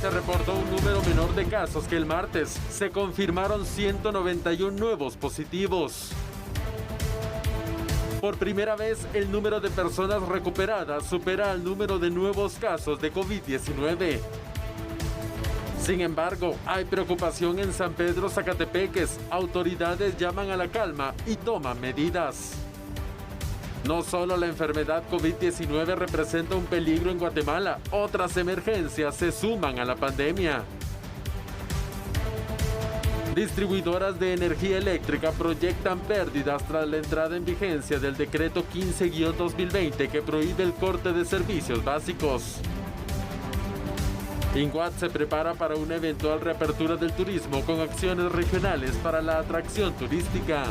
se reportó un número menor de casos que el martes. Se confirmaron 191 nuevos positivos. Por primera vez, el número de personas recuperadas supera al número de nuevos casos de COVID-19. Sin embargo, hay preocupación en San Pedro Zacatepeques. Autoridades llaman a la calma y toman medidas. No solo la enfermedad COVID-19 representa un peligro en Guatemala, otras emergencias se suman a la pandemia. Distribuidoras de energía eléctrica proyectan pérdidas tras la entrada en vigencia del decreto 15-2020 que prohíbe el corte de servicios básicos. Inguat se prepara para una eventual reapertura del turismo con acciones regionales para la atracción turística.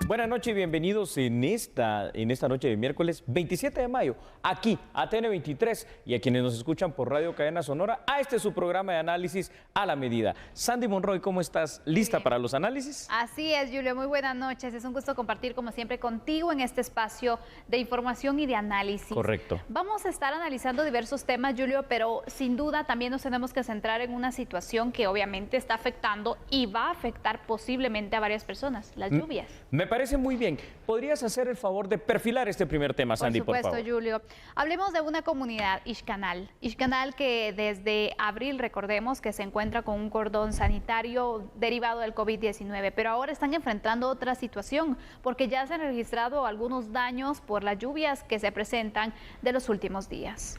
Buenas noches y bienvenidos en esta noche de miércoles 27 de mayo, aquí a TN23 y a quienes nos escuchan por Radio Cadena Sonora, a este su programa de análisis a la medida. Sandy Monroy, ¿cómo estás? ¿Lista para los análisis? Así es, Julio, muy buenas noches. Es un gusto compartir como siempre contigo en este espacio de información y de análisis. Correcto. Vamos a estar analizando diversos temas, Julio, pero sin duda también nos tenemos que centrar en una situación que obviamente está afectando y va a afectar posiblemente a varias personas, las lluvias. Me parece muy bien. ¿Podrías hacer el favor de perfilar este primer tema, Sandy, por favor? Por supuesto, Julio. Hablemos de una comunidad, Ixcanal. Ixcanal que desde abril, recordemos, que se encuentra con un cordón sanitario derivado del COVID-19, pero ahora están enfrentando otra situación porque ya se han registrado algunos daños por las lluvias que se presentan de los últimos días.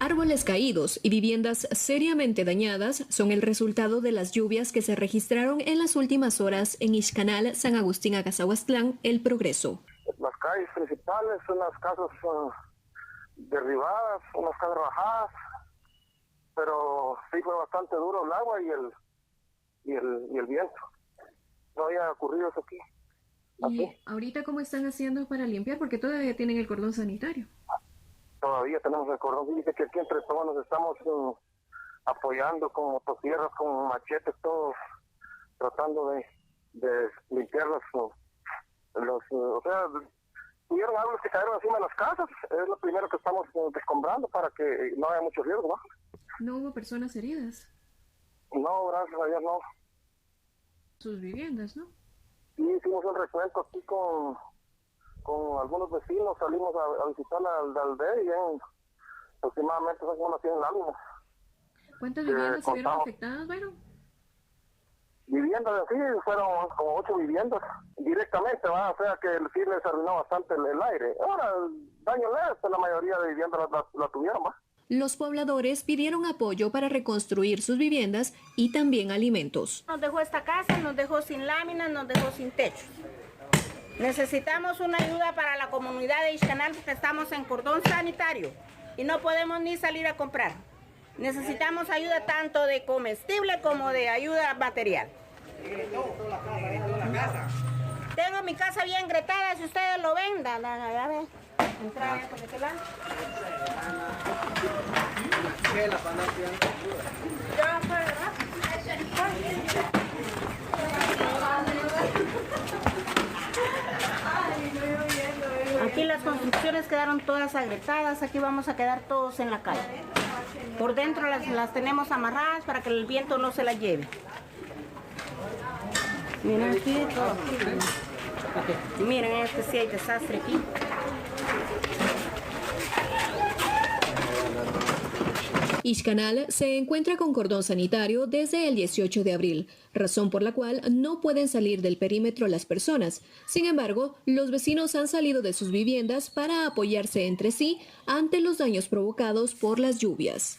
Árboles caídos y viviendas seriamente dañadas son el resultado de las lluvias que se registraron en las últimas horas en Ixcanal, San Agustín, Acazahuastlán, El Progreso. Las calles principales, unas casas derribadas, unas casas bajadas, pero sí fue bastante duro el agua y el viento. No había ocurrido eso aquí. ¿Y ahorita cómo están haciendo para limpiar? Porque todavía tienen el cordón sanitario. Todavía tenemos el cordón. Dice que aquí entre todos nos estamos apoyando con motosierras, con machetes, todos tratando de limpiar o sea, hubieron árboles que cayeron encima de las casas. Es lo primero que estamos descombrando para que no haya mucho riesgo, ¿no? ¿No hubo personas heridas? No, gracias a Dios no. Sus viviendas, ¿no? Sí, hicimos un recuento aquí con algunos vecinos, salimos a visitar la aldea y aproximadamente son como 100 láminas. ¿Cuántas viviendas se vieron afectadas, bueno? Viviendas sí, fueron como 8 viviendas directamente, ¿va? O sea que sí les arruinó bastante el aire. Ahora, daño leve, la mayoría de viviendas la tuvieron, ¿va? Los pobladores pidieron apoyo para reconstruir sus viviendas y también alimentos. Nos dejó esta casa, nos dejó sin láminas, nos dejó sin techo. Necesitamos una ayuda para la comunidad de Ixcanal porque estamos en cordón sanitario y no podemos ni salir a comprar. Necesitamos ayuda tanto de comestible como de ayuda material. Tengo mi casa bien gretada, si ustedes lo ven, ya ven. Entrar por este lado. Aquí las construcciones quedaron todas agrietadas, aquí vamos a quedar todos en la calle. Por dentro las tenemos amarradas para que el viento no se las lleve. Miren aquí todo. Miren, sí hay desastre aquí. Ixcanal se encuentra con cordón sanitario desde el 18 de abril, razón por la cual no pueden salir del perímetro las personas. Sin embargo, los vecinos han salido de sus viviendas para apoyarse entre sí ante los daños provocados por las lluvias.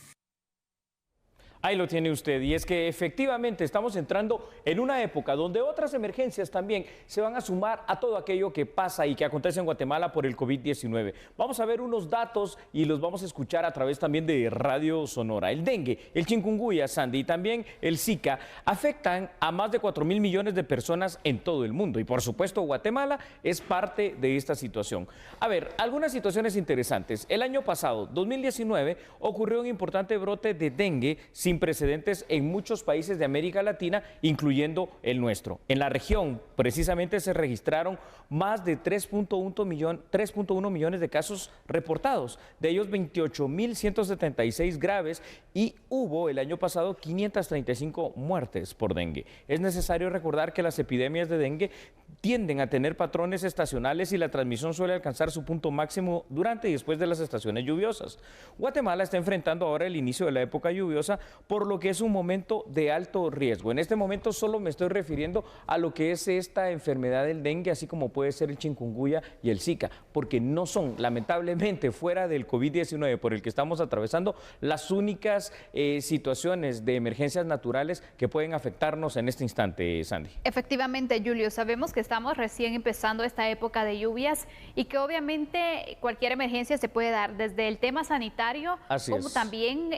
Ahí lo tiene usted, y es que efectivamente estamos entrando en una época donde otras emergencias también se van a sumar a todo aquello que pasa y que acontece en Guatemala por el COVID-19. Vamos a ver unos datos y los vamos a escuchar a través también de Radio Sonora. El dengue, el chikungunya, Sandy, y también el Zika afectan a más de 4.000 millones de personas en todo el mundo, y por supuesto Guatemala es parte de esta situación. A ver, algunas situaciones interesantes. El año pasado, 2019, ocurrió un importante brote de dengue sin sin precedentes en muchos países de América Latina, incluyendo el nuestro. En la región, precisamente, se registraron más de 3.1 millones de casos reportados, de ellos 28.176 graves, y hubo el año pasado 535 muertes por dengue. Es necesario recordar que las epidemias de dengue tienden a tener patrones estacionales y la transmisión suele alcanzar su punto máximo durante y después de las estaciones lluviosas. Guatemala está enfrentando ahora el inicio de la época lluviosa, por lo que es un momento de alto riesgo. En este momento solo me estoy refiriendo a lo que es esta enfermedad del dengue, así como puede ser el chikungunya y el Zika, porque no son, lamentablemente, fuera del COVID-19 por el que estamos atravesando, las únicas situaciones de emergencias naturales que pueden afectarnos en este instante, Sandy. Efectivamente, Julio, sabemos que estamos recién empezando esta época de lluvias y que obviamente cualquier emergencia se puede dar, desde el tema sanitario, como también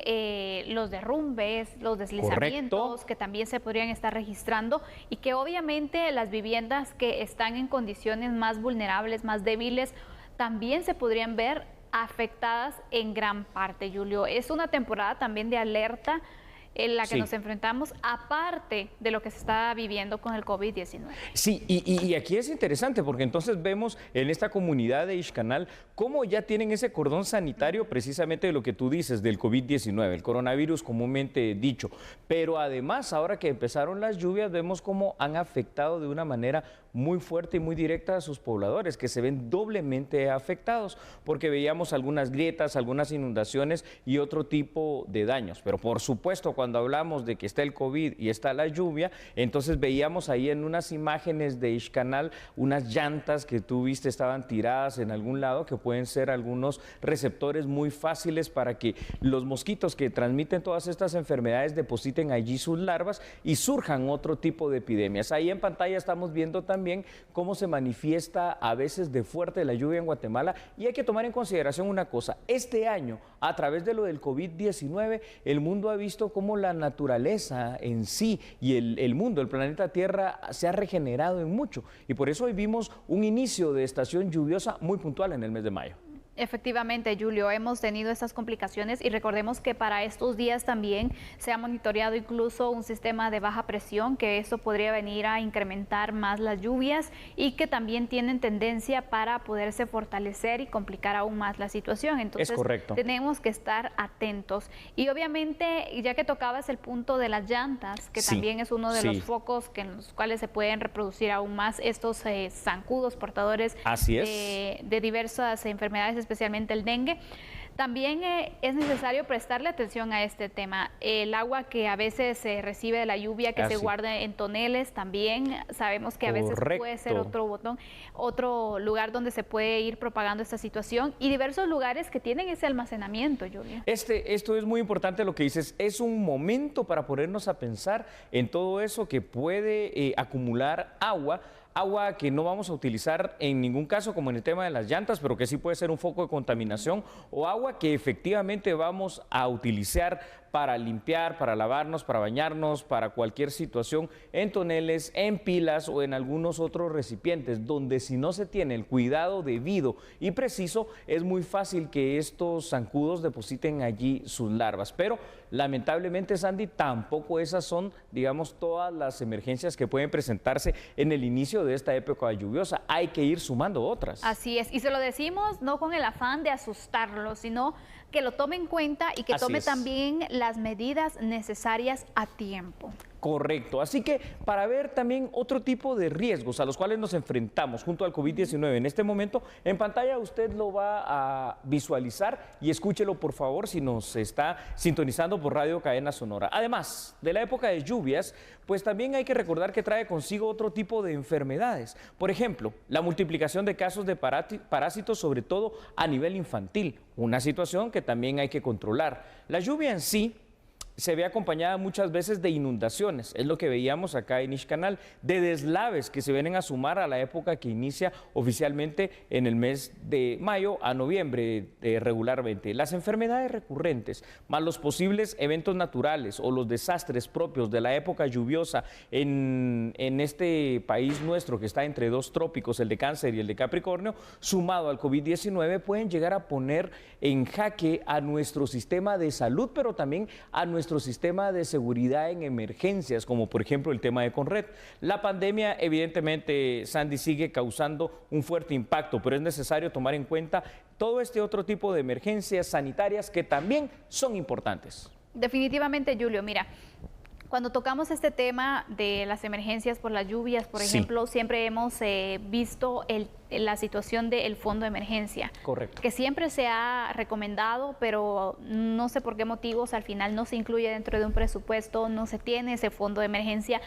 los derrumbes, los deslizamientos que también se podrían estar registrando, y que obviamente las viviendas que están en condiciones más vulnerables, más débiles, también se podrían ver afectadas en gran parte, Julio. Es una temporada también de alerta en la que nos enfrentamos, aparte de lo que se está viviendo con el COVID-19. Sí, y aquí es interesante porque entonces vemos en esta comunidad de Ixcanal cómo ya tienen ese cordón sanitario precisamente de lo que tú dices, del COVID-19, el coronavirus comúnmente dicho. Pero además, ahora que empezaron las lluvias, vemos cómo han afectado de una manera muy fuerte y muy directa a sus pobladores, que se ven doblemente afectados, porque veíamos algunas grietas, algunas inundaciones y otro tipo de daños. Pero por supuesto, cuando hablamos de que está el COVID y está la lluvia, entonces veíamos ahí en unas imágenes de Ixcanal unas llantas que tú viste estaban tiradas en algún lado, que pueden ser algunos receptores muy fáciles para que los mosquitos que transmiten todas estas enfermedades depositen allí sus larvas y surjan otro tipo de epidemias. Ahí en pantalla estamos viendo también cómo se manifiesta a veces de fuerte la lluvia en Guatemala, y hay que tomar en consideración una cosa: este año, a través de lo del COVID-19, el mundo ha visto cómo la naturaleza en sí y el mundo, el planeta Tierra, se ha regenerado en mucho, y por eso hoy vimos un inicio de estación lluviosa muy puntual en el mes de mayo. Efectivamente, Julio, hemos tenido estas complicaciones y recordemos que para estos días también se ha monitoreado incluso un sistema de baja presión, que esto podría venir a incrementar más las lluvias y que también tienen tendencia para poderse fortalecer y complicar aún más la situación. Entonces, tenemos que estar atentos. Y obviamente, ya que tocabas el punto de las llantas, que también es uno de los focos en los cuales se pueden reproducir aún más estos zancudos portadores de diversas enfermedades, especialmente el dengue. También es necesario prestarle atención a este tema. El agua que a veces se recibe de la lluvia, que se guarda en toneles, también sabemos que a veces puede ser otro lugar donde se puede ir propagando esta situación, y diversos lugares que tienen ese almacenamiento, Julio. Esto es muy importante lo que dices. Es un momento para ponernos a pensar en todo eso que puede acumular agua que no vamos a utilizar en ningún caso, como en el tema de las llantas, pero que sí puede ser un foco de contaminación, o agua que efectivamente vamos a utilizar para limpiar, para lavarnos, para bañarnos, para cualquier situación, en toneles, en pilas o en algunos otros recipientes, donde si no se tiene el cuidado debido y preciso, es muy fácil que estos zancudos depositen allí sus larvas. Pero lamentablemente, Sandy, tampoco esas son, digamos, todas las emergencias que pueden presentarse en el inicio de esta época lluviosa. Hay que ir sumando otras. Así es, y se lo decimos no con el afán de asustarlos, sino que lo tome en cuenta y que tome también las medidas necesarias a tiempo. Correcto. Así que para ver también otro tipo de riesgos a los cuales nos enfrentamos junto al COVID-19 en este momento, en pantalla usted lo va a visualizar y escúchelo por favor si nos está sintonizando por Radio Cadena Sonora. Además de la época de lluvias, pues también hay que recordar que trae consigo otro tipo de enfermedades. Por ejemplo, la multiplicación de casos de parásitos, sobre todo a nivel infantil, una situación que también hay que controlar. La lluvia en sí se ve acompañada muchas veces de inundaciones, es lo que veíamos acá en Ixcanal, de deslaves que se vienen a sumar a la época que inicia oficialmente en el mes de mayo a noviembre regularmente. Las enfermedades recurrentes, más los posibles eventos naturales o los desastres propios de la época lluviosa en este país nuestro que está entre dos trópicos, el de Cáncer y el de Capricornio, sumado al COVID-19, pueden llegar a poner en jaque a nuestro sistema de salud, pero también a nuestro nuestro sistema de seguridad en emergencias, como por ejemplo el tema de Conred. La pandemia, evidentemente, Sandy, sigue causando un fuerte impacto, pero es necesario tomar en cuenta todo este otro tipo de emergencias sanitarias que también son importantes. Definitivamente, Julio, mira, cuando tocamos este tema de las emergencias por las lluvias, por ejemplo, siempre hemos visto la situación del fondo de emergencia. Correcto. Que siempre se ha recomendado, pero no sé por qué motivos al final no se incluye dentro de un presupuesto, no se tiene ese fondo de emergencia,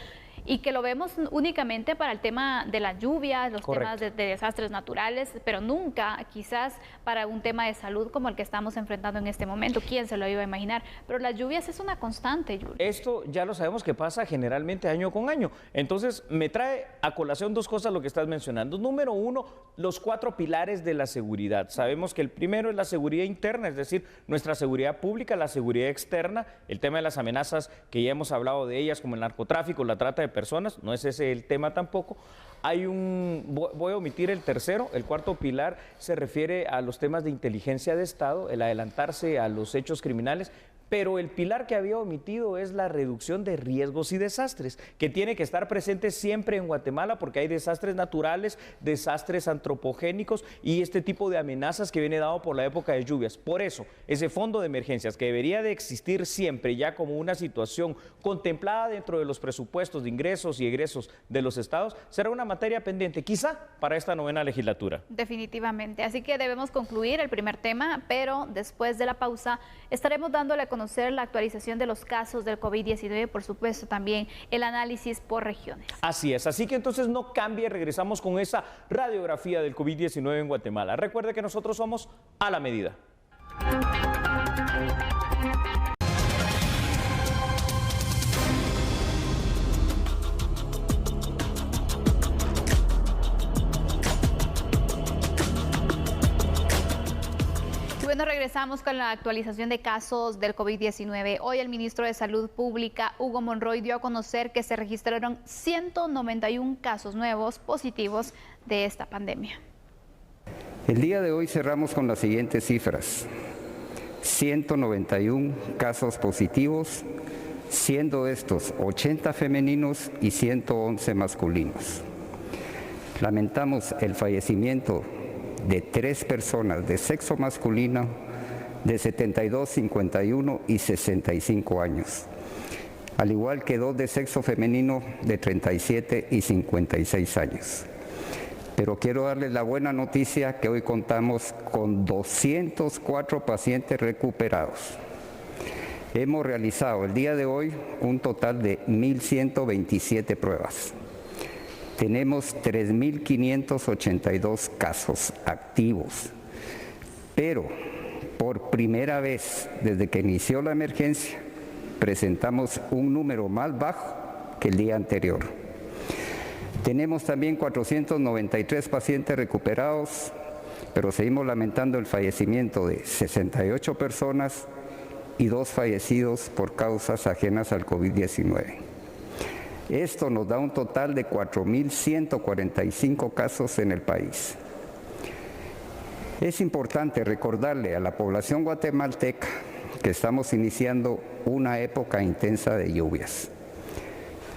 y que lo vemos únicamente para el tema de las lluvias, los temas de desastres naturales, pero nunca quizás para un tema de salud como el que estamos enfrentando en este momento. ¿Quién se lo iba a imaginar? Pero las lluvias es una constante, Julio. Esto ya lo sabemos que pasa generalmente año con año. Entonces, me trae a colación dos cosas lo que estás mencionando. Número uno, los 4 pilares de la seguridad. Sabemos que el primero es la seguridad interna, es decir, nuestra seguridad pública, la seguridad externa, el tema de las amenazas que ya hemos hablado de ellas, como el narcotráfico, la trata de personas, no es ese el tema tampoco. Voy a omitir el tercero, el cuarto pilar se refiere a los temas de inteligencia de Estado, el adelantarse a los hechos criminales, pero el pilar que había omitido es la reducción de riesgos y desastres, que tiene que estar presente siempre en Guatemala porque hay desastres naturales, desastres antropogénicos y este tipo de amenazas que viene dado por la época de lluvias. Por eso, ese fondo de emergencias que debería de existir siempre ya como una situación contemplada dentro de los presupuestos de ingresos y egresos de los estados, será una materia pendiente, quizá para esta 9ª legislatura. Definitivamente, así que debemos concluir el primer tema, pero después de la pausa estaremos dándole a conocer la actualización de los casos del COVID-19 y por supuesto también el análisis por regiones. Así es, así que entonces no cambie, regresamos con esa radiografía del COVID-19 en Guatemala. Recuerde que nosotros somos a la medida. Bueno, regresamos con la actualización de casos del COVID-19. Hoy el ministro de Salud Pública, Hugo Monroy, dio a conocer que se registraron 191 casos nuevos positivos de esta pandemia. El día de hoy cerramos con las siguientes cifras: 191 casos positivos, siendo estos 80 femeninos y 111 masculinos. Lamentamos el fallecimiento de 3 personas de sexo masculino de 72, 51 y 65 años, al igual que 2 de sexo femenino de 37 y 56 años. Pero quiero darles la buena noticia que hoy contamos con 204 pacientes recuperados. Hemos realizado el día de hoy un total de 1.127 pruebas. Tenemos 3.582 casos activos, pero por primera vez desde que inició la emergencia presentamos un número más bajo que el día anterior. Tenemos también 493 pacientes recuperados, pero seguimos lamentando el fallecimiento de 68 personas y 2 fallecidos por causas ajenas al COVID-19. Esto nos da un total de 4.145 casos en el país. Es importante recordarle a la población guatemalteca que estamos iniciando una época intensa de lluvias,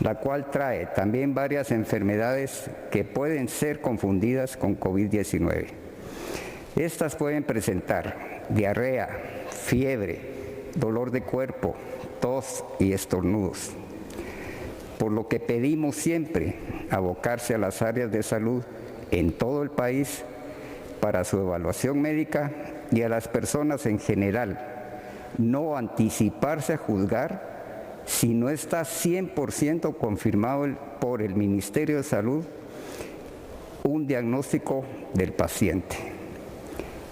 la cual trae también varias enfermedades que pueden ser confundidas con COVID-19. Estas pueden presentar diarrea, fiebre, dolor de cuerpo, tos y estornudos. Por lo que pedimos siempre abocarse a las áreas de salud en todo el país para su evaluación médica y a las personas en general, no anticiparse a juzgar si no está 100% confirmado por el Ministerio de Salud un diagnóstico del paciente.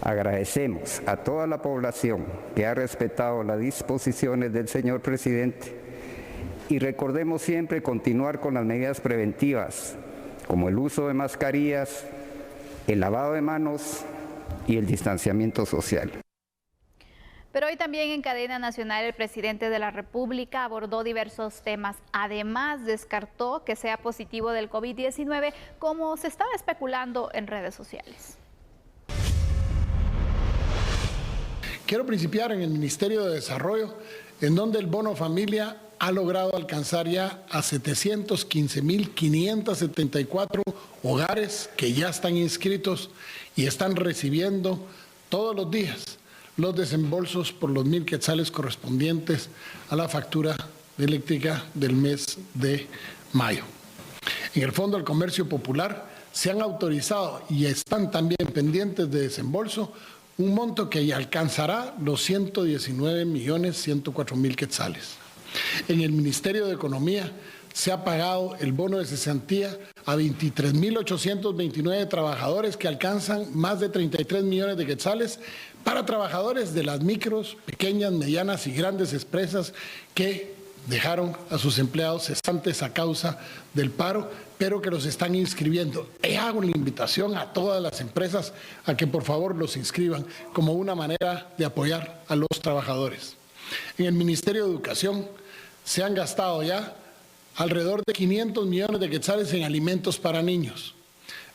Agradecemos a toda la población que ha respetado las disposiciones del señor presidente y recordemos siempre continuar con las medidas preventivas, como el uso de mascarillas, el lavado de manos y el distanciamiento social. Pero hoy también en cadena nacional el presidente de la República abordó diversos temas. Además, descartó que sea positivo del COVID-19, como se estaba especulando en redes sociales. Quiero principiar en el Ministerio de Desarrollo en donde el bono familia ha logrado alcanzar ya a 715.574 hogares que ya están inscritos y están recibiendo todos los días los desembolsos por los 1.000 quetzales correspondientes a la factura eléctrica del mes de mayo. En el Fondo del Comercio Popular se han autorizado y están también pendientes de desembolso un monto que ya alcanzará los 119.104.000 quetzales. En el Ministerio de Economía se ha pagado el bono de cesantía a 23.829 trabajadores que alcanzan más de 33 millones de quetzales para trabajadores de las micros, pequeñas, medianas y grandes empresas que dejaron a sus empleados cesantes a causa del paro, pero que los están inscribiendo. Y hago la invitación a todas las empresas a que por favor los inscriban como una manera de apoyar a los trabajadores. En el Ministerio de Educación se han gastado ya alrededor de 500 millones de quetzales en alimentos para niños.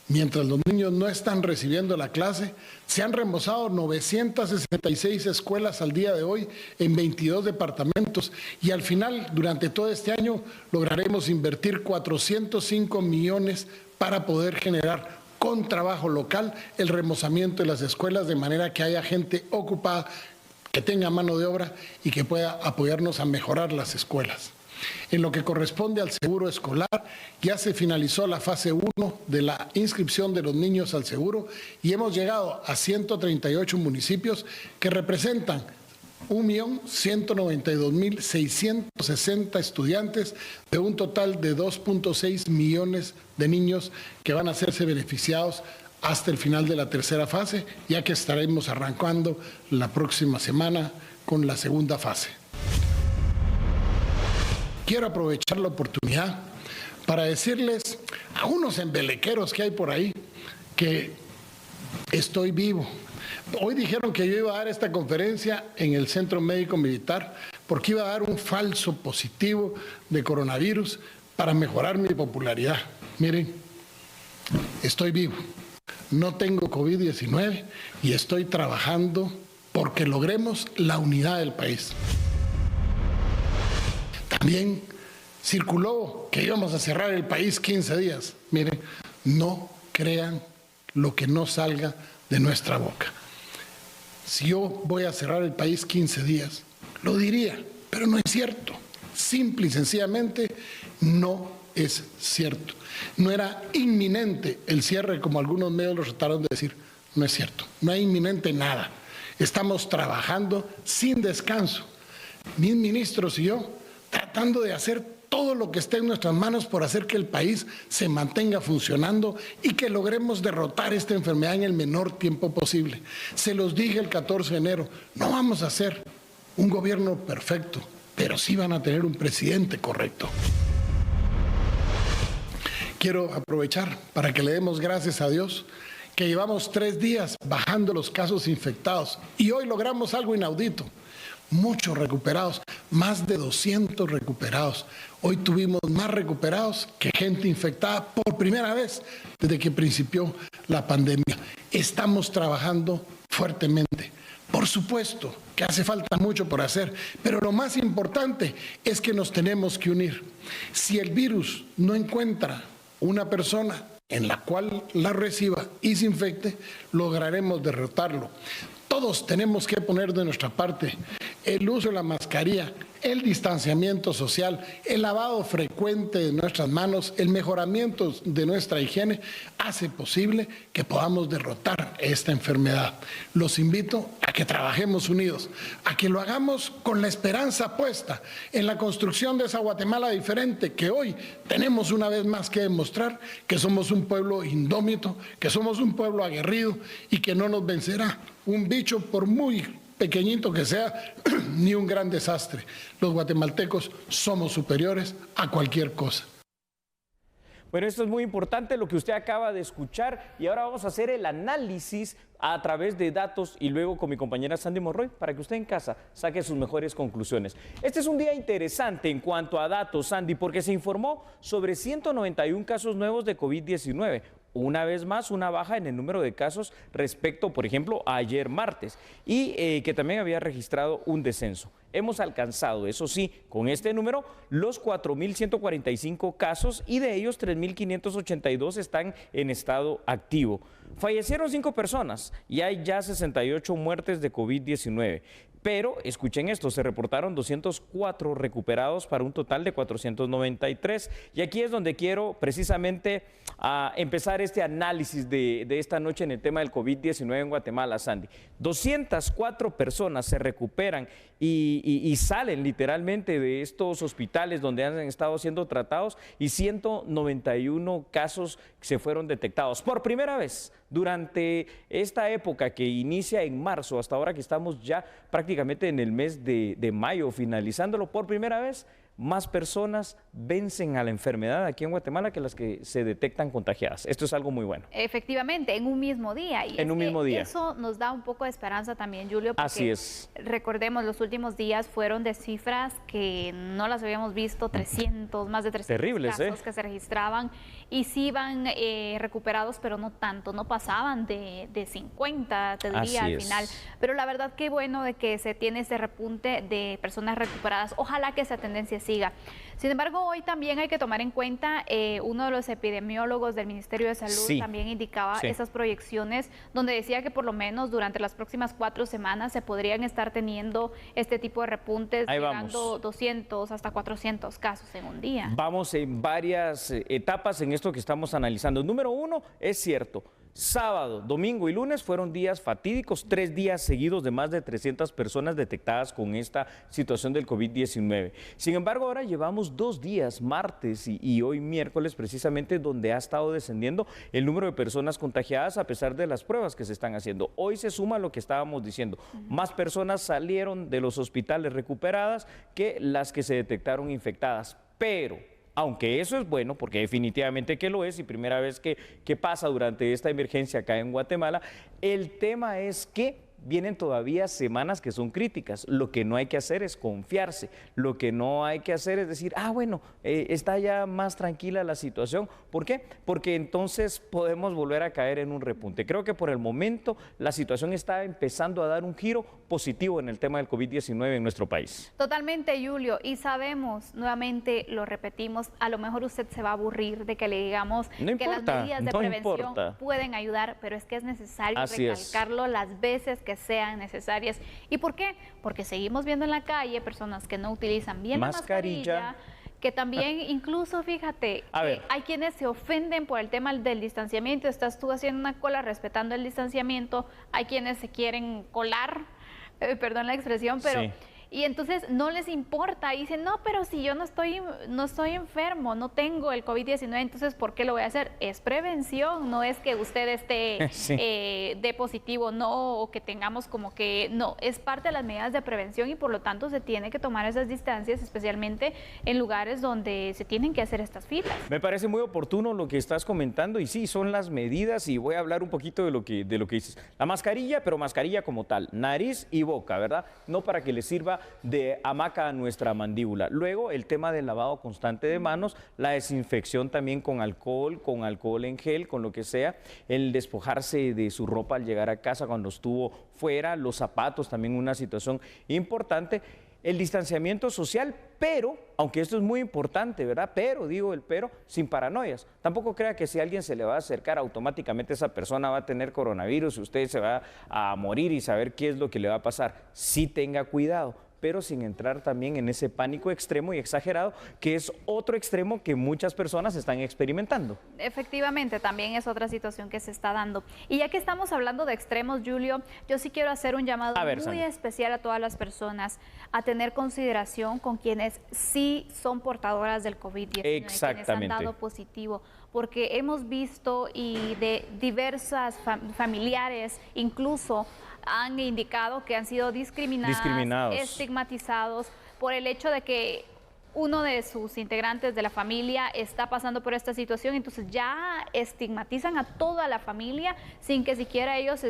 Mientras los niños no están recibiendo la clase, se han reembolsado 966 escuelas al día de hoy en 22 departamentos y al final, durante todo este año, lograremos invertir 405 millones para poder generar con trabajo local el remozamiento de las escuelas de manera que haya gente ocupada, que tenga mano de obra y que pueda apoyarnos a mejorar las escuelas. En lo que corresponde al seguro escolar, ya se finalizó la fase 1 de la inscripción de los niños al seguro y hemos llegado a 138 municipios que representan 1.192.660 estudiantes de un total de 2.6 millones de niños que van a hacerse beneficiados hasta el final de la tercera fase, ya que estaremos arrancando la próxima semana con la segunda fase. Quiero aprovechar la oportunidad para decirles a unos embelequeros que hay por ahí que estoy vivo. Hoy dijeron que yo iba a dar esta conferencia en el Centro Médico Militar porque iba a dar un falso positivo de coronavirus para mejorar mi popularidad. Miren, estoy vivo, no tengo COVID-19 y estoy trabajando porque logremos la unidad del país. También circuló que íbamos a cerrar el país 15 días. Miren, no crean lo que no salga de nuestra boca. Si yo voy a cerrar el país 15 días, lo diría, pero no es cierto. Simple y sencillamente no es cierto. No era inminente el cierre como algunos medios lo trataron de decir. No es cierto, no hay inminente nada. Estamos trabajando sin descanso. Mis ministros y yo tratando de hacer todo lo que esté en nuestras manos por hacer que el país se mantenga funcionando y que logremos derrotar esta enfermedad en el menor tiempo posible. Se los dije el 14 de enero, no vamos a hacer un gobierno perfecto, pero sí van a tener un presidente correcto. Quiero aprovechar para que le demos gracias a Dios que llevamos 3 días bajando los casos infectados y hoy logramos algo inaudito. Muchos recuperados, más de 200 recuperados. Hoy tuvimos más recuperados que gente infectada por primera vez desde que principió la pandemia. Estamos trabajando fuertemente. Por supuesto que hace falta mucho por hacer, pero lo más importante es que nos tenemos que unir. Si el virus no encuentra una persona en la cual la reciba y se infecte, lograremos derrotarlo. Todos tenemos que poner de nuestra parte el uso de la mascarilla, el distanciamiento social, el lavado frecuente de nuestras manos, el mejoramiento de nuestra higiene, hace posible que podamos derrotar esta enfermedad. Los invito a que trabajemos unidos, a que lo hagamos con la esperanza puesta en la construcción de esa Guatemala diferente que hoy tenemos una vez más que demostrar que somos un pueblo indómito, que somos un pueblo aguerrido y que no nos vencerá un bicho por muy pequeñito que sea, ni un gran desastre. Los guatemaltecos somos superiores a cualquier cosa. Bueno, esto es muy importante lo que usted acaba de escuchar y ahora vamos a hacer el análisis a través de datos y luego con mi compañera Sandy Monroy para que usted en casa saque sus mejores conclusiones. Este es un día interesante en cuanto a datos, Sandy, porque se informó sobre 191 casos nuevos de COVID-19. una vez más una baja en el número de casos respecto, por ejemplo, a ayer martes, y que también había registrado un descenso. Hemos alcanzado, eso sí, con este número, los 4.145 casos y de ellos 3.582 están en estado activo. Fallecieron 5 personas y hay ya 68 muertes de COVID-19. Pero, escuchen esto, se reportaron 204 recuperados para un total de 493. Y aquí es donde quiero precisamente empezar este análisis de esta noche en el tema del COVID-19 en Guatemala, Sandy. 204 personas se recuperan y salen literalmente de estos hospitales donde han estado siendo tratados y 191 casos se fueron detectados. Por primera vez durante esta época que inicia en marzo hasta ahora que estamos ya prácticamente en el mes de mayo, finalizándolo, por primera vez más personas vencen a la enfermedad aquí en Guatemala que las que se detectan contagiadas. Esto es algo muy bueno. Efectivamente, en un mismo día. Y en un mismo día. Eso nos da un poco de esperanza también, Julio, porque así es. Recordemos, los últimos días fueron de cifras que no las habíamos visto, 300, más de 300 terribles, casos que se registraban y sí iban recuperados, pero no tanto, no pasaban de 50, te diría al final. Pero la verdad que bueno de que se tiene ese repunte de personas recuperadas. Ojalá que esa tendencia siga. Sin embargo, hoy también hay que tomar en cuenta, uno de los epidemiólogos del Ministerio de Salud también indicaba esas proyecciones donde decía que por lo menos durante las próximas 4 semanas se podrían estar teniendo este tipo de repuntes, llegando 200 hasta 400 casos en un día. Vamos en varias etapas en esto que estamos analizando. Número 1, es cierto. Sábado, domingo y lunes fueron días fatídicos, 3 días seguidos de más de 300 personas detectadas con esta situación del COVID-19. Sin embargo, ahora llevamos 2 días, martes y hoy miércoles precisamente, donde ha estado descendiendo el número de personas contagiadas a pesar de las pruebas que se están haciendo. Hoy se suma lo que estábamos diciendo, más personas salieron de los hospitales recuperadas que las que se detectaron infectadas, pero aunque eso es bueno, porque definitivamente que lo es y primera vez que pasa durante esta emergencia acá en Guatemala, el tema es que vienen todavía semanas que son críticas. Lo que no hay que hacer es confiarse. Lo que no hay que hacer es decir, bueno, está ya más tranquila la situación. ¿Por qué? Porque entonces podemos volver a caer en un repunte. Creo que por el momento la situación está empezando a dar un giro positivo en el tema del COVID-19 en nuestro país. Totalmente, Julio. Y sabemos, nuevamente lo repetimos, a lo mejor usted se va a aburrir de que le digamos que las medidas de prevención pueden ayudar, pero es que es necesario recalcarlo las veces que sean necesarias. ¿Y por qué? Porque seguimos viendo en la calle personas que no utilizan bien la mascarilla, que también incluso, fíjate, hay quienes se ofenden por el tema del distanciamiento. Estás tú haciendo una cola respetando el distanciamiento, hay quienes se quieren colar, perdón la expresión, pero... Sí. Y entonces no les importa, y dicen, no, pero si yo no estoy enfermo, no tengo el COVID-19, entonces ¿por qué lo voy a hacer? Es prevención, no es que usted esté de positivo, no, o que tengamos como que, no, es parte de las medidas de prevención y por lo tanto se tiene que tomar esas distancias, especialmente en lugares donde se tienen que hacer estas filas. Me parece muy oportuno lo que estás comentando y sí, son las medidas y voy a hablar un poquito de lo que dices. La mascarilla, pero mascarilla como tal, nariz y boca, ¿verdad? No para que le sirva de hamaca a nuestra mandíbula. Luego, el tema del lavado constante de manos, la desinfección también con alcohol en gel, con lo que sea, el despojarse de su ropa al llegar a casa cuando estuvo fuera, los zapatos también una situación importante, el distanciamiento social, pero, aunque esto es muy importante, ¿verdad? Pero, sin paranoias. Tampoco crea que si alguien se le va a acercar, automáticamente esa persona va a tener coronavirus y usted se va a morir y saber qué es lo que le va a pasar. Sí tenga cuidado, pero sin entrar también en ese pánico extremo y exagerado, que es otro extremo que muchas personas están experimentando. Efectivamente, también es otra situación que se está dando. Y ya que estamos hablando de extremos, Julio, yo sí quiero hacer un llamado muy especial a todas las personas a tener consideración con quienes sí son portadoras del COVID-19, quienes han dado positivo, porque hemos visto y de diversas familiares incluso han indicado que han sido discriminados, estigmatizados por el hecho de que uno de sus integrantes de la familia está pasando por esta situación, entonces ya estigmatizan a toda la familia sin que siquiera ellos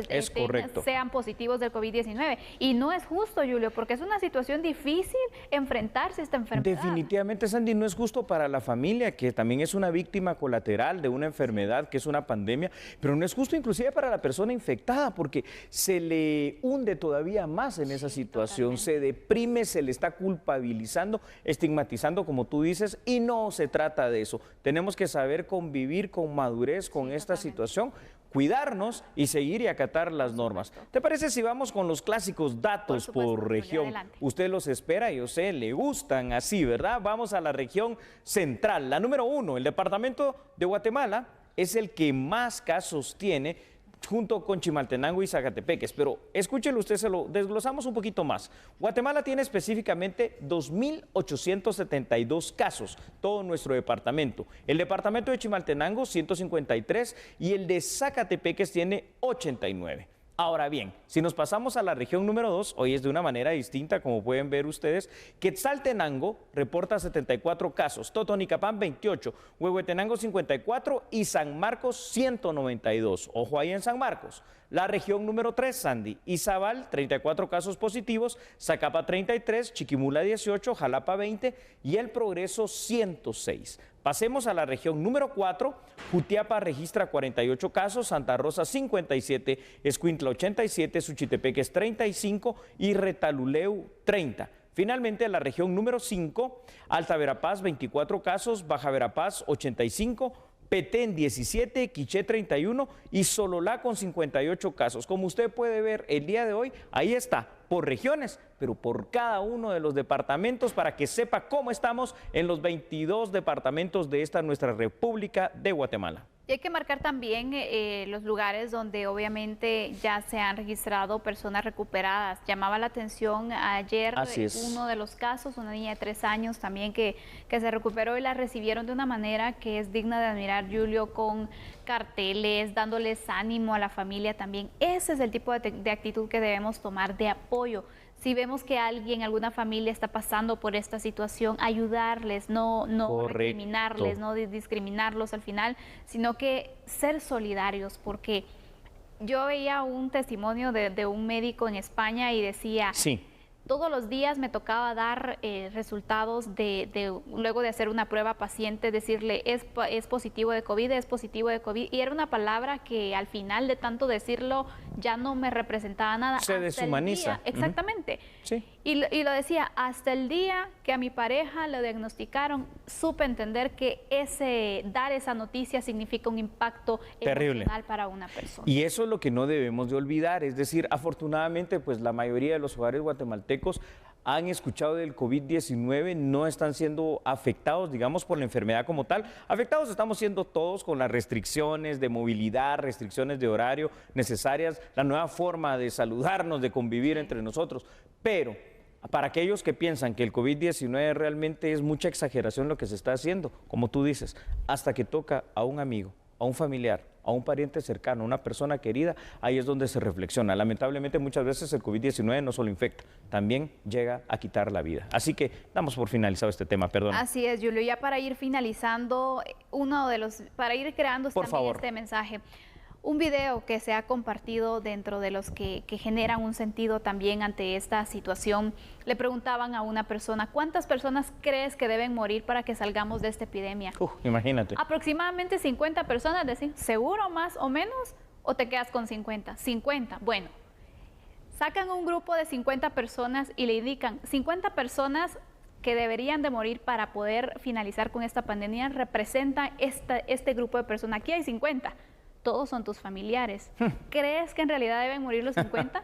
sean positivos del COVID-19. Y no es justo, Julio, porque es una situación difícil enfrentarse a esta enfermedad. Definitivamente, Sandy, no es justo para la familia, que también es una víctima colateral de una enfermedad, que es una pandemia, pero no es justo inclusive para la persona infectada, porque se le hunde todavía más en esa situación, totalmente. Se deprime, se le está culpabilizando, estigmatizando, como tú dices, y no se trata de eso. Tenemos que saber convivir con madurez con esta situación, cuidarnos y seguir y acatar las normas. ¿Te parece si vamos con los clásicos datos por región? Usted los espera, yo sé, le gustan así, ¿verdad? Vamos a la región central. La número 1, el departamento de Guatemala es el que más casos tiene, junto con Chimaltenango y Zacatepeques, pero escúchelo usted, se lo desglosamos un poquito más. Guatemala tiene específicamente 2.872 casos, todo nuestro departamento. El departamento de Chimaltenango, 153, y el de Zacatepeques tiene 89. Ahora bien, si nos pasamos a la región número 2, hoy es de una manera distinta, como pueden ver ustedes. Quetzaltenango reporta 74 casos, Totonicapán 28, Huehuetenango 54 y San Marcos 192. Ojo ahí en San Marcos. La región número 3, Sandy, Izabal, 34 casos positivos, Zacapa 33, Chiquimula 18, Jalapa 20 y El Progreso 106. Pasemos a la región número 4, Jutiapa registra 48 casos, Santa Rosa 57, Escuintla 87, Suchitepeques 35 y Retaluleu 30. Finalmente, la región número 5, Alta Verapaz 24 casos, Baja Verapaz 85, Petén 17, Quiché 31 y Sololá con 58 casos. Como usted puede ver el día de hoy, ahí está, por regiones, pero por cada uno de los departamentos para que sepa cómo estamos en los 22 departamentos de esta nuestra República de Guatemala. Y hay que marcar también los lugares donde obviamente ya se han registrado personas recuperadas. Llamaba la atención ayer uno de los casos, una niña de 3 años también que se recuperó y la recibieron de una manera que es digna de admirar, Julio, con carteles, dándoles ánimo a la familia también. Ese es el tipo de actitud que debemos tomar, de apoyo. Si vemos que alguien, alguna familia está pasando por esta situación, ayudarles, no recriminarles, no discriminarlos al final, sino que ser solidarios, porque yo veía un testimonio de un médico en España y decía, sí, todos los días me tocaba dar resultados luego de hacer una prueba paciente, decirle es positivo de COVID, es positivo de COVID, y era una palabra que al final de tanto decirlo ya no me representaba nada. Se deshumaniza. Exactamente. Sí. Y lo decía, hasta el día que a mi pareja lo diagnosticaron, supe entender que dar esa noticia significa un impacto terrible emocional para una persona. Y eso es lo que no debemos de olvidar, es decir, afortunadamente, pues la mayoría de los hogares guatemaltecos han escuchado del COVID-19, no están siendo afectados, digamos, por la enfermedad como tal. Afectados estamos siendo todos con las restricciones de movilidad, restricciones de horario necesarias, la nueva forma de saludarnos, de convivir entre nosotros, pero para aquellos que piensan que el COVID-19 realmente es mucha exageración lo que se está haciendo, como tú dices, hasta que toca a un amigo, a un familiar, a un pariente cercano, a una persona querida, ahí es donde se reflexiona. Lamentablemente muchas veces el COVID-19 no solo infecta, también llega a quitar la vida. Así que damos por finalizado este tema, perdón. Así es, Julio, ya para ir finalizando, para ir creando también este mensaje. Un video que se ha compartido dentro de los que generan un sentido también ante esta situación. Le preguntaban a una persona, ¿cuántas personas crees que deben morir para que salgamos de esta epidemia? Imagínate. Aproximadamente 50 personas, decían, ¿seguro más o menos? ¿O te quedas con 50? 50, bueno. Sacan un grupo de 50 personas y le indican, 50 personas que deberían de morir para poder finalizar con esta pandemia representan este grupo de personas. Aquí hay 50. Todos son tus familiares. ¿Crees que en realidad deben morir los 50?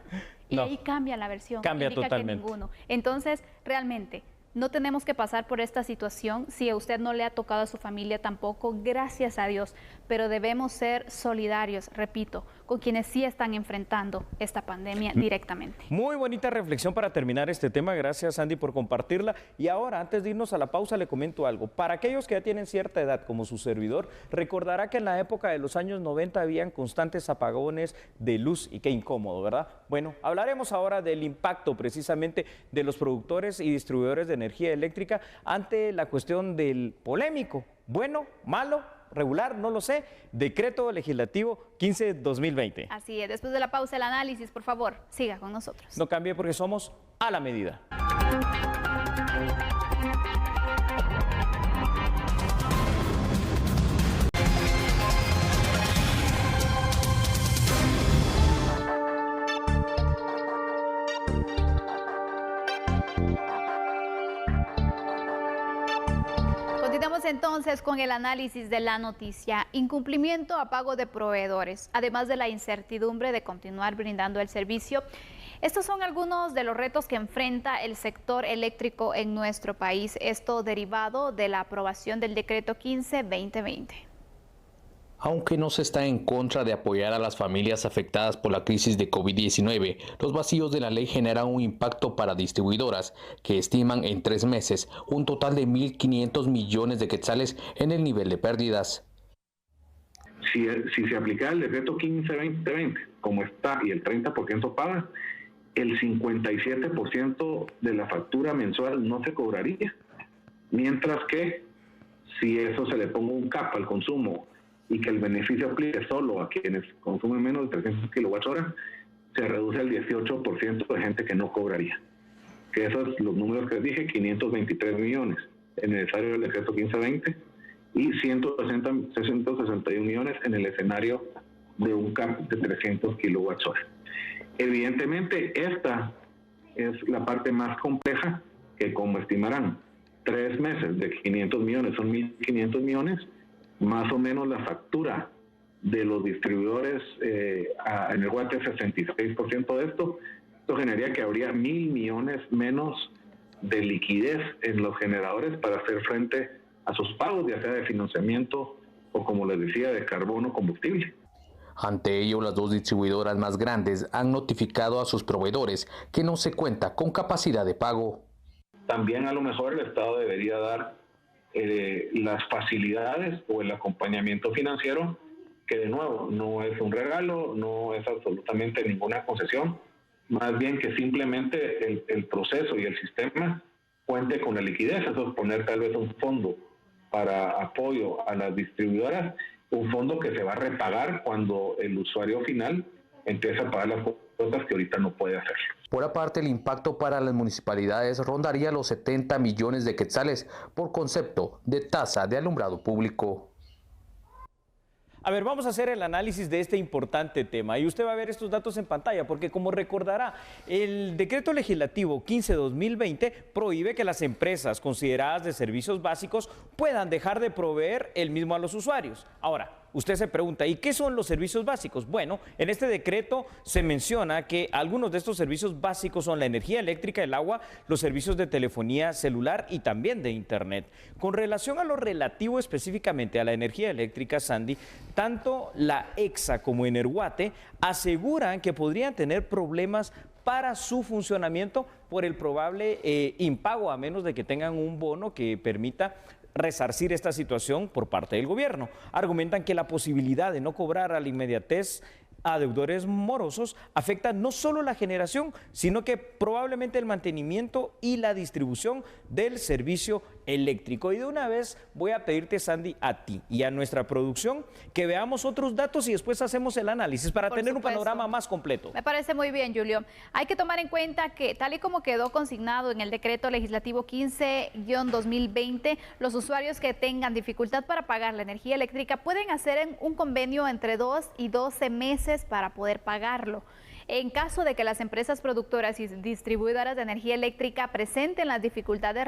Y ahí cambia la versión. Cambia totalmente. Que ninguno. Entonces, realmente, no tenemos que pasar por esta situación. Si a usted no le ha tocado a su familia tampoco, gracias a Dios. Pero debemos ser solidarios, repito, con quienes sí están enfrentando esta pandemia directamente. Muy bonita reflexión para terminar este tema. Gracias, Andy, por compartirla. Y ahora, antes de irnos a la pausa, le comento algo. Para aquellos que ya tienen cierta edad, como su servidor, recordará que en la época de los años 90 habían constantes apagones de luz y qué incómodo, ¿verdad? Bueno, hablaremos ahora del impacto precisamente de los productores y distribuidores de energía eléctrica ante la cuestión del polémico, bueno, malo, regular, no lo sé, decreto legislativo 15-2020. Así es, después de la pausa el análisis, por favor, siga con nosotros. No cambie porque somos a la medida. Continuamos entonces con el análisis de la noticia. Incumplimiento a pago de proveedores, además de la incertidumbre de continuar brindando el servicio. Estos son algunos de los retos que enfrenta el sector eléctrico en nuestro país, esto derivado de la aprobación del decreto 15-2020. Aunque no se está en contra de apoyar a las familias afectadas por la crisis de COVID-19, los vacíos de la ley generan un impacto para distribuidoras que estiman en 3 meses un total de 1.500 millones de quetzales en el nivel de pérdidas. Si se aplicara el decreto 15-2020, como está, y el 30% paga, el 57% de la factura mensual no se cobraría. Mientras que, si eso se le ponga un cap al consumo y que el beneficio aplique solo a quienes consumen menos de 300 kWh, se reduce al 18% de gente que no cobraría. Que esos los números que les dije, 523 millones en el escenario del decreto 15-20 y 661 millones en el escenario de un cap de 300 kWh. Evidentemente, esta es la parte más compleja, que como estimarán, 3 meses de 500 millones son 1.500 millones, más o menos la factura de los distribuidores en el Guate, 66% de esto generaría que habría 1.000 millones menos de liquidez en los generadores para hacer frente a sus pagos, ya sea de financiamiento o, como les decía, de carbono combustible. Ante ello, las 2 distribuidoras más grandes han notificado a sus proveedores que no se cuenta con capacidad de pago. También a lo mejor el Estado debería dar las facilidades o el acompañamiento financiero, que de nuevo no es un regalo, no es absolutamente ninguna concesión, más bien que simplemente el proceso y el sistema cuente con la liquidez. Eso es poner tal vez un fondo para apoyo a las distribuidoras, un fondo que se va a repagar cuando el usuario final empiece a pagar las cosas que ahorita no puede hacer. Por aparte, el impacto para las municipalidades rondaría los 70 millones de quetzales por concepto de tasa de alumbrado público. A ver, vamos a hacer el análisis de este importante tema y usted va a ver estos datos en pantalla porque, como recordará, el decreto legislativo 15-2020 prohíbe que las empresas consideradas de servicios básicos puedan dejar de proveer el mismo a los usuarios. Ahora, usted se pregunta, ¿y qué son los servicios básicos? Bueno, en este decreto se menciona que algunos de estos servicios básicos son la energía eléctrica, el agua, los servicios de telefonía celular y también de internet. Con relación a lo relativo específicamente a la energía eléctrica, Sandy, tanto la EXA como Energuate aseguran que podrían tener problemas para su funcionamiento por el probable impago, a menos de que tengan un bono que permita resarcir esta situación por parte del gobierno. Argumentan que la posibilidad de no cobrar a la inmediatez a deudores morosos afecta no solo la generación, sino que probablemente el mantenimiento y la distribución del servicio eléctrico. Y de una vez voy a pedirte, Sandy, a ti y a nuestra producción que veamos otros datos y después hacemos el análisis para tener un panorama más completo. Me parece muy bien, Julio. Hay que tomar en cuenta que, tal y como quedó consignado en el decreto legislativo 15-2020, los usuarios que tengan dificultad para pagar la energía eléctrica pueden hacer un convenio entre 2 y 12 meses para poder pagarlo. En caso de que las empresas productoras y distribuidoras de energía eléctrica presenten las dificultades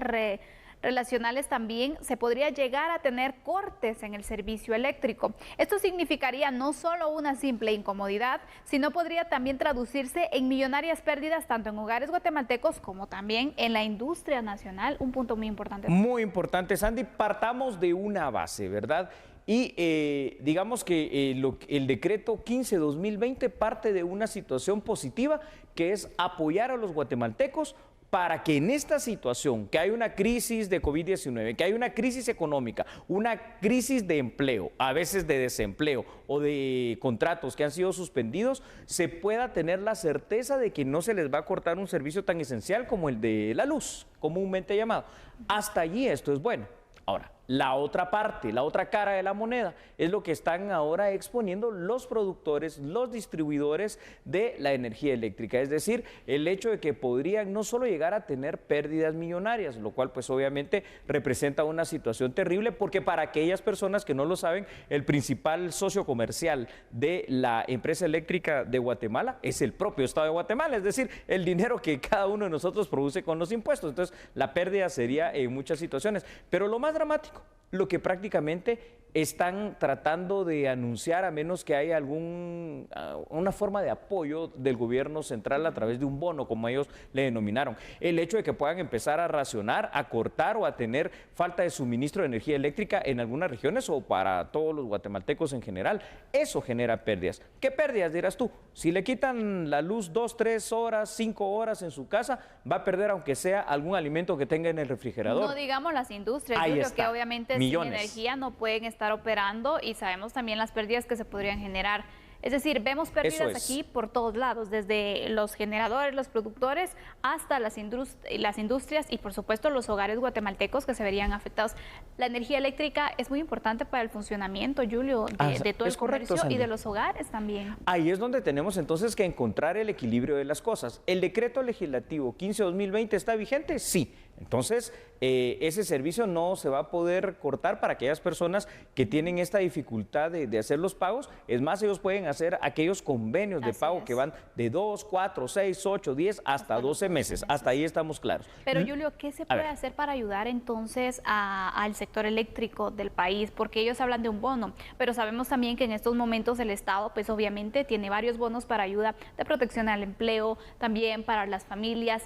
relacionales, también se podría llegar a tener cortes en el servicio eléctrico. Esto significaría no solo una simple incomodidad, sino podría también traducirse en millonarias pérdidas tanto en hogares guatemaltecos como también en la industria nacional. Un punto muy importante. Muy importante, Sandy. Partamos de una base, ¿verdad? Y digamos que el decreto 15-2020 parte de una situación positiva, que es apoyar a los guatemaltecos para que en esta situación, que hay una crisis de COVID-19, que hay una crisis económica, una crisis de empleo, a veces de desempleo o de contratos que han sido suspendidos, se pueda tener la certeza de que no se les va a cortar un servicio tan esencial como el de la luz, comúnmente llamado. Hasta allí esto es bueno. Ahora, la otra parte, la otra cara de la moneda, es lo que están ahora exponiendo los productores, los distribuidores de la energía eléctrica. Es decir, el hecho de que podrían no solo llegar a tener pérdidas millonarias, lo cual pues obviamente representa una situación terrible, porque para aquellas personas que no lo saben, el principal socio comercial de la empresa eléctrica de Guatemala es el propio Estado de Guatemala, es decir, el dinero que cada uno de nosotros produce con los impuestos. Entonces, la pérdida sería en muchas situaciones. Pero lo más dramático, lo que prácticamente están tratando de anunciar, a menos que haya una forma de apoyo del gobierno central a través de un bono, como ellos le denominaron. El hecho de que puedan empezar a racionar, a cortar o a tener falta de suministro de energía eléctrica en algunas regiones o para todos los guatemaltecos en general, eso genera pérdidas. ¿Qué pérdidas dirás tú? Si le quitan la luz 2, 3 horas, 5 horas en su casa, va a perder aunque sea algún alimento que tenga en el refrigerador. No digamos las industrias, Ahí Julio, está. que obviamente Millones. sin energía no pueden estar operando, y sabemos también las pérdidas que se podrían generar. Es decir, vemos pérdidas aquí por todos lados, desde los generadores, los productores, hasta las industrias y por supuesto los hogares guatemaltecos que se verían afectados. La energía eléctrica es muy importante para el funcionamiento, Julio, de todo el comercio y de los hogares también. Ahí es donde tenemos entonces que encontrar el equilibrio de las cosas. ¿El decreto legislativo 15-2020 está vigente? Sí. Entonces, ese servicio no se va a poder cortar para aquellas personas que tienen esta dificultad de hacer los pagos. Es más, ellos pueden hacer aquellos convenios de pago que van de 2, 4, 6, 8, 10 hasta 12 meses. Hasta ahí estamos claros. Pero, Julio, ¿qué se puede hacer para ayudar entonces al sector eléctrico del país? Porque ellos hablan de un bono, pero sabemos también que en estos momentos el Estado, pues obviamente tiene varios bonos para ayuda de protección al empleo, también para las familias.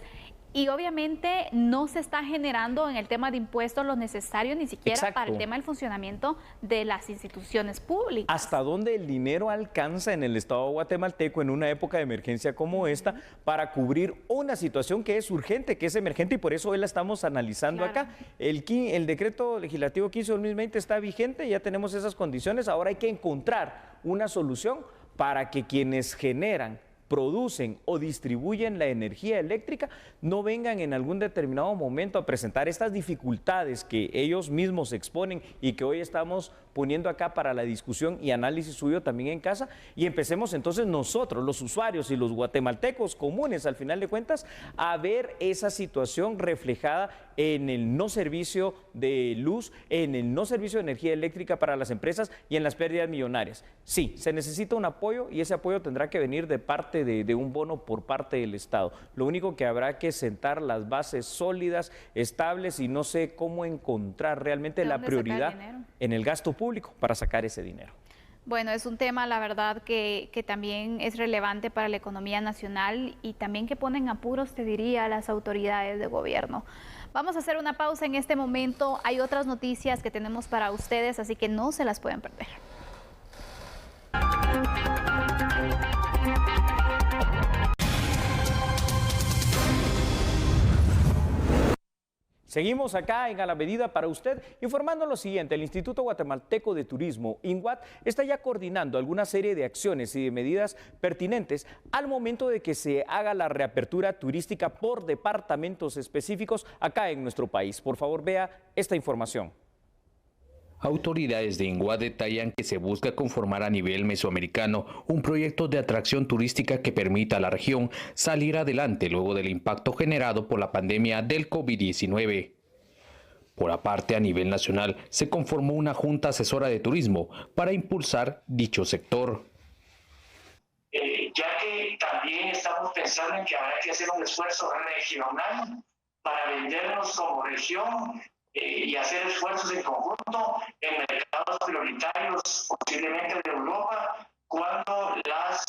Y obviamente no se está generando en el tema de impuestos lo necesario ni siquiera para el tema del funcionamiento de las instituciones públicas. ¿Hasta dónde el dinero alcanza en el Estado guatemalteco en una época de emergencia como esta para cubrir una situación que es urgente, que es emergente, y por eso hoy la estamos analizando acá? El decreto legislativo 15-2020 está vigente, ya tenemos esas condiciones, ahora hay que encontrar una solución para que quienes generan, producen o distribuyen la energía eléctrica no vengan en algún determinado momento a presentar estas dificultades que ellos mismos exponen y que hoy estamos poniendo acá para la discusión y análisis suyo también en casa, y empecemos entonces nosotros, los usuarios y los guatemaltecos comunes, al final de cuentas, a ver esa situación reflejada en el no servicio de luz, en el no servicio de energía eléctrica para las empresas y en las pérdidas millonarias. Sí, se necesita un apoyo, y ese apoyo tendrá que venir de parte de un bono por parte del Estado. Lo único que habrá que sentar las bases sólidas, estables, y no sé cómo encontrar realmente la prioridad en el gasto público para sacar ese dinero. Bueno, es un tema, la verdad, que también es relevante para la economía nacional y también que ponen apuros, te diría, a las autoridades de gobierno. Vamos a hacer una pausa en este momento. Hay otras noticias que tenemos para ustedes, así que no se las pueden perder. Seguimos acá en A la Medida para usted, informando lo siguiente. El Instituto Guatemalteco de Turismo, INGUAT, está ya coordinando alguna serie de acciones y de medidas pertinentes al momento de que se haga la reapertura turística por departamentos específicos acá en nuestro país. Por favor, vea esta información. Autoridades de INGUAT detallan que se busca conformar a nivel mesoamericano un proyecto de atracción turística que permita a la región salir adelante luego del impacto generado por la pandemia del COVID-19. Por aparte, a nivel nacional, se conformó una junta asesora de turismo para impulsar dicho sector. Ya que también estamos pensando en que habrá que hacer un esfuerzo regional para vendernos como región y hacer esfuerzos en conjunto en mercados prioritarios, posiblemente de Europa, cuando las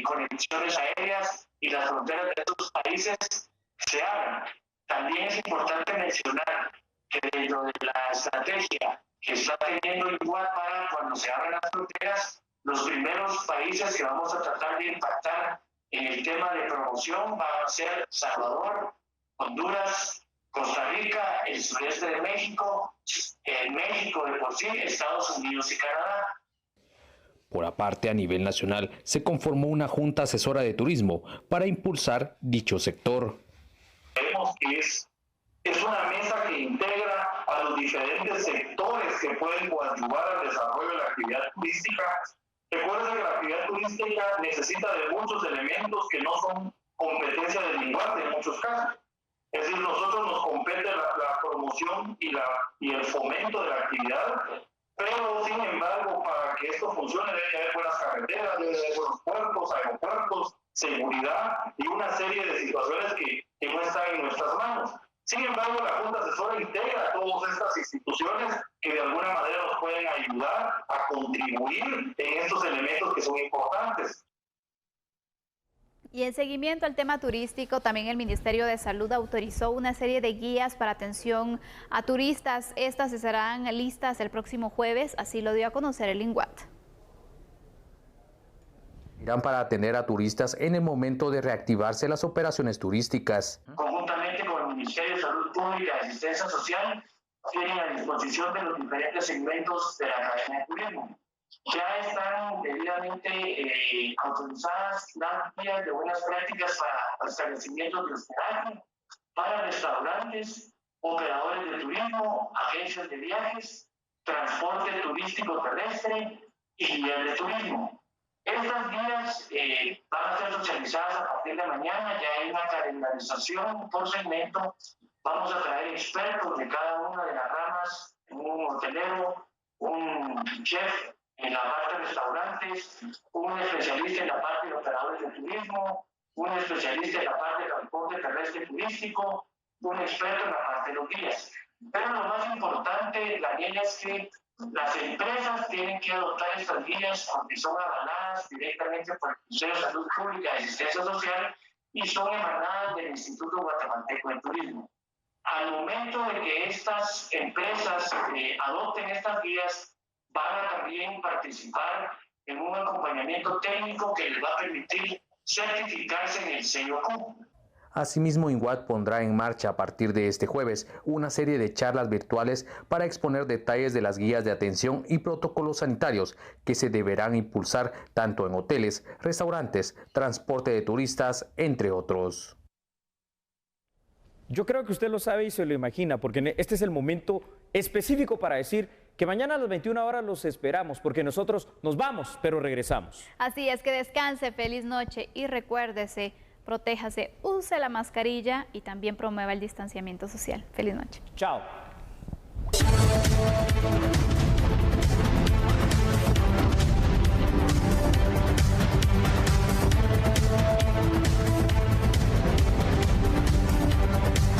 conexiones aéreas y las fronteras de estos países se abran. También es importante mencionar que dentro de la estrategia que está teniendo INGUAT para cuando se abran las fronteras, los primeros países que vamos a tratar de impactar en el tema de promoción van a ser Salvador, Honduras, Costa Rica, el sureste de México, México de por sí, Estados Unidos y Canadá. Por aparte, a nivel nacional, se conformó una junta asesora de turismo para impulsar dicho sector. Vemos que es una mesa que integra a los diferentes sectores que pueden coadyuvar al desarrollo de la actividad turística. Recuerden que la actividad turística necesita de muchos elementos que no son competencia del lenguaje en muchos casos. Es decir, nosotros nos compete la promoción y el fomento de la actividad, pero sin embargo, para que esto funcione debe haber buenas carreteras, debe haber buenos puertos, aeropuertos, seguridad y una serie de situaciones que no están en nuestras manos. Sin embargo, la Junta Asesora integra a todas estas instituciones que de alguna manera nos pueden ayudar a contribuir en estos elementos que son importantes. Y en seguimiento al tema turístico, también el Ministerio de Salud autorizó una serie de guías para atención a turistas. Estas estarán listas el próximo jueves, así lo dio a conocer el INGUAT. Irán para atender a turistas en el momento de reactivarse las operaciones turísticas. Conjuntamente con el Ministerio de Salud Pública y Asistencia Social, tienen a disposición de los diferentes segmentos de la cadena de turismo. Ya están debidamente autorizadas las guías de buenas prácticas para establecimientos de hospedaje, para restaurantes, operadores de turismo, agencias de viajes, transporte turístico terrestre y guías de turismo. Estas guías van a ser socializadas a partir de mañana, ya hay una calendarización por segmento. Vamos a traer expertos de cada una de las ramas, un hotelero, un chef en la parte de restaurantes, un especialista en la parte de operadores de turismo, un especialista en la parte de transporte terrestre turístico, un experto en la parte de los guías. Pero lo más importante, Daniela, es que las empresas tienen que adoptar estas guías porque son avaladas directamente por el Ministerio de Salud Pública y Asistencia Social y son emanadas del Instituto Guatemalteco de Turismo. Al momento de que estas empresas adopten estas guías, van a también participar en un acompañamiento técnico que les va a permitir certificarse en el sello Q. Asimismo, INGUAT pondrá en marcha a partir de este jueves una serie de charlas virtuales para exponer detalles de las guías de atención y protocolos sanitarios que se deberán impulsar tanto en hoteles, restaurantes, transporte de turistas, entre otros. Yo creo que usted lo sabe y se lo imagina, porque este es el momento específico para decir que mañana a las 21 horas los esperamos, porque nosotros nos vamos, pero regresamos. Así es, que descanse, feliz noche y recuérdese, protéjase, use la mascarilla y también promueva el distanciamiento social. Feliz noche. Chao.